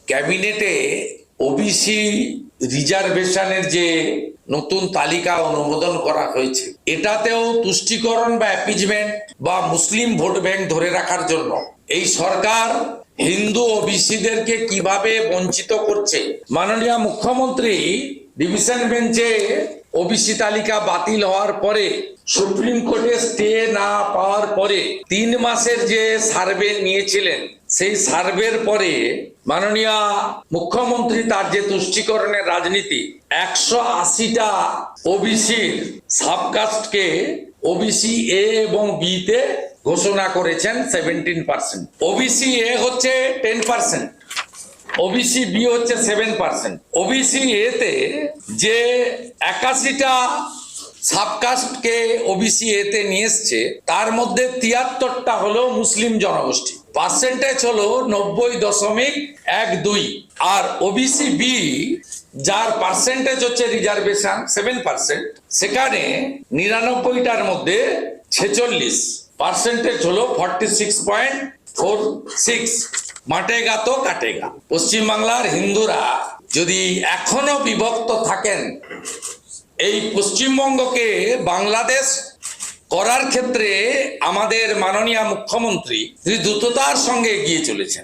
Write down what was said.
ক্যাবিনেটে ওবিসি রিজার্ভেশনের যে নতুন তালিকা অনুমোদন করা হয়েছে, এটাতেও তুষ্টিকরণ বা অ্যাপিজমেন্ট বা মুসলিম ভোট ব্যাংক ধরে রাখার জন্য এই সরকার হিন্দু ওবিসিদেরকে কিভাবে বঞ্চিত করছে। মাননীয় মুখ্যমন্ত্রী ডিভিশন বেঞ্চে ওবিসি তালিকা বাতিল হওয়ার পরে, সুপ্রিম কোর্টে স্টে না পাওয়ার পরে 3 মাসের যে সার্ভে নিয়েছিলেন, সেই সার্ভের পরে মাননীয় মুখ্যমন্ত্রী তার যে তুষ্টিকরণের রাজনীতি 180টা ওবিসির সাবকাস্টকে ওবিসি এ এবং বি তে ঘোষণা করেছেন 17%। ওবিসি এ হচ্ছে 10%, ওবিসি বি হচ্ছে 7%। ওবিসি এতে যে 81টা সাবকাস্টকে ওবিসি এতে নিয়ে এসছে, তার মধ্যে 73টা হলো মুসলিম জনগোষ্ঠী, পার্সেন্টেজ হলো 90.12। আর ওবিসি বি যার পার্সেন্টেজ হচ্ছে রিজার্ভেশন 7%, সেখানে 99টার মধ্যে 46 পার্সেন্টেজ হলো 46.46। মাটেগা তো কাটেগা। পশ্চিমবাংলার হিন্দুরা যদি এখনো বিভক্ত থাকেন, এই পশ্চিমবঙ্গকে বাংলাদেশ করার ক্ষেত্রে আমাদের মাননীয় মুখ্যমন্ত্রী দ্রুততার সঙ্গে এগিয়ে চলেছেন।